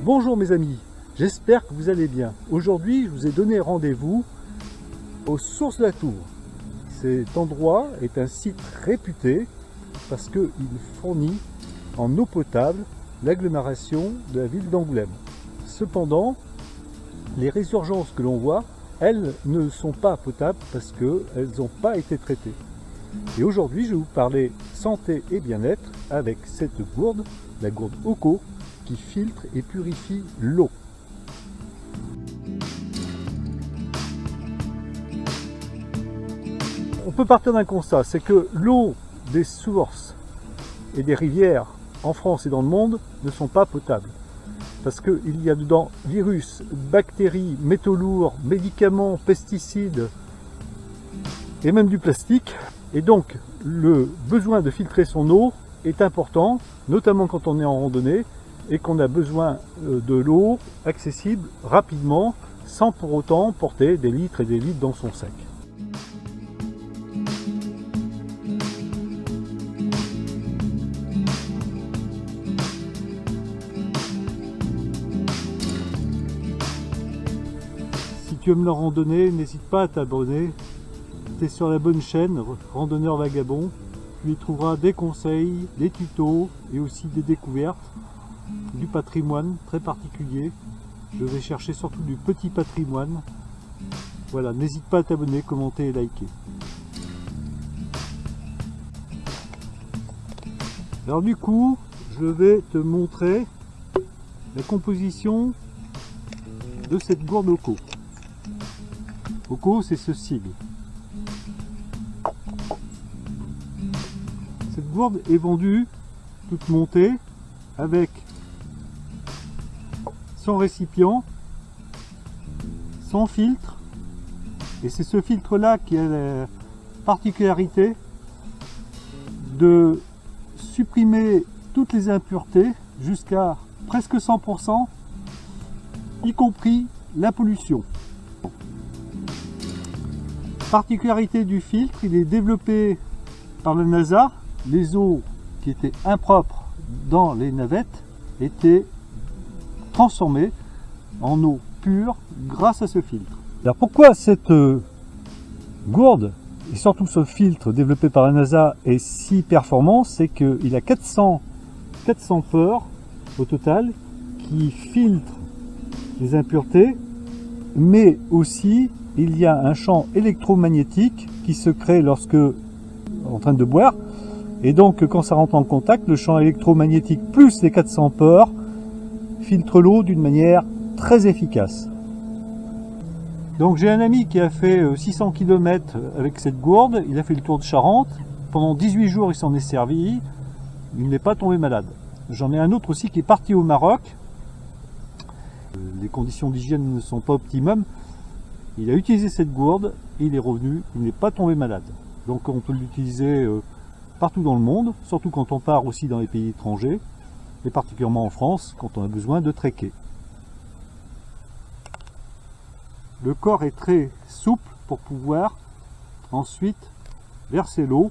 Bonjour mes amis, j'espère que vous allez bien. Aujourd'hui, je vous ai donné rendez-vous aux sources de la Tour. Cet endroit est un site réputé parce qu'il fournit en eau potable l'agglomération de la ville d'Angoulême. Cependant, les résurgences que l'on voit, elles ne sont pas potables parce qu'elles n'ont pas été traitées. Et aujourd'hui, je vais vous parler santé et bien-être avec cette gourde, la gourde Oco, qui filtre et purifie l'eau. On peut partir d'un constat, c'est que l'eau des sources et des rivières en France et dans le monde ne sont pas potables. Parce qu'il y a dedans virus, bactéries, métaux lourds, médicaments, pesticides et même du plastique. Et donc le besoin de filtrer son eau est important, notamment quand on est en randonnée et qu'on a besoin de l'eau accessible rapidement sans pour autant porter des litres et des litres dans son sac. Si tu aimes la randonnée, n'hésite pas à t'abonner. Tu es sur la bonne chaîne, Randonneur Vagabond. Tu y trouveras des conseils, des tutos et aussi des découvertes, du patrimoine très particulier. Je vais chercher surtout du petit patrimoine. Voilà, n'hésite pas à t'abonner, commenter et liker. Alors du coup, je vais te montrer la composition de cette gourde Oco. Oco, c'est ce sigle. Cette gourde est vendue toute montée avec son récipient, son filtre, et c'est ce filtre là qui a la particularité de supprimer toutes les impuretés jusqu'à presque 100%, y compris la pollution. Particularité du filtre, il est développé par la NASA. Les eaux qui étaient impropres dans les navettes étaient transformées en eau pure grâce à ce filtre. Alors pourquoi cette gourde et surtout ce filtre développé par la NASA est si performant? C'est qu'il a 400 pores au total qui filtrent les impuretés, mais aussi il y a un champ électromagnétique qui se crée lorsque en train de boire, et donc quand ça rentre en contact, le champ électromagnétique plus les 400 pores filtre l'eau d'une manière très efficace. Donc j'ai un ami qui a fait 600 km avec cette gourde, il a fait le tour de Charente, pendant 18 jours il s'en est servi, il n'est pas tombé malade. J'en ai un autre aussi qui est parti au Maroc, les conditions d'hygiène ne sont pas optimum, il a utilisé cette gourde, il est revenu, il n'est pas tombé malade. Donc on peut l'utiliser partout dans le monde, surtout quand on part aussi dans les pays étrangers, et particulièrement en France, quand on a besoin de trekker. Le corps est très souple pour pouvoir ensuite verser l'eau.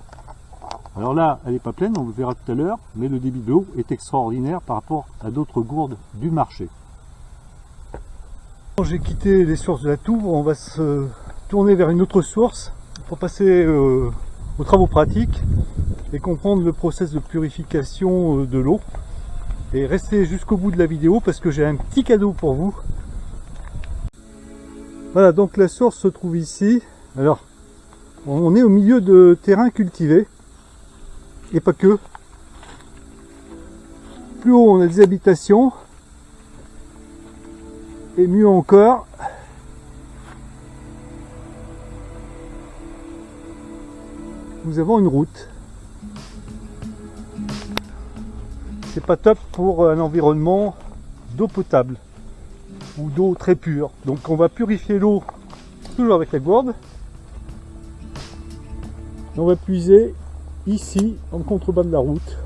Alors là, elle n'est pas pleine, on le verra tout à l'heure, mais le débit d'eau est extraordinaire par rapport à d'autres gourdes du marché. J'ai quitté les sources de la Tour, on va se tourner vers une autre source pour passer aux travaux pratiques et comprendre le process de purification de l'eau. Et restez jusqu'au bout de la vidéo parce que j'ai un petit cadeau pour vous. Voilà, donc la source se trouve ici. Alors, on est au milieu de terrains cultivés et pas que. Plus haut, on a des habitations. Et mieux encore, nous avons une route. C'est pas top pour un environnement d'eau potable ou d'eau très pure. Donc on va purifier l'eau toujours avec la gourde. On va puiser ici en contrebas de la route.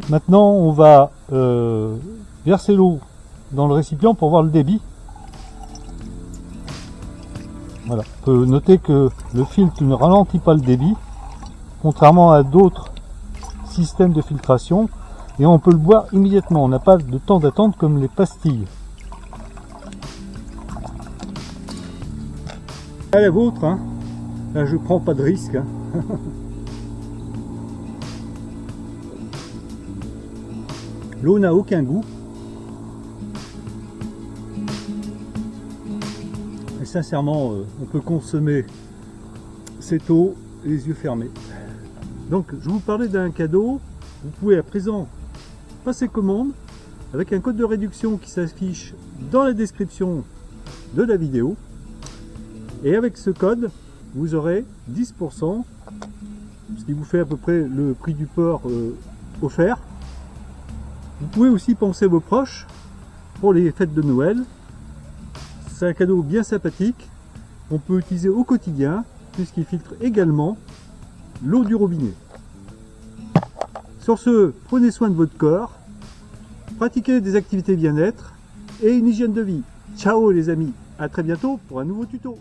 Maintenant, on va verser l'eau dans le récipient pour voir le débit. Voilà. On peut noter que le filtre ne ralentit pas le débit, contrairement à d'autres systèmes de filtration, et on peut le boire immédiatement. On n'a pas de temps d'attente comme les pastilles. À la vôtre, hein. Là je prends pas de risque. Hein. L'eau n'a aucun goût. Et sincèrement, on peut consommer cette eau les yeux fermés. Donc je vous parlais d'un cadeau. Vous pouvez à présent passer commande avec un code de réduction qui s'affiche dans la description de la vidéo. Et avec ce code, vous aurez 10%, ce qui vous fait à peu près le prix du port offert. Vous pouvez aussi penser vos proches pour les fêtes de Noël. C'est un cadeau bien sympathique qu'on peut utiliser au quotidien puisqu'il filtre également l'eau du robinet. Sur ce, prenez soin de votre corps, pratiquez des activités bien-être et une hygiène de vie. Ciao les amis, à très bientôt pour un nouveau tuto.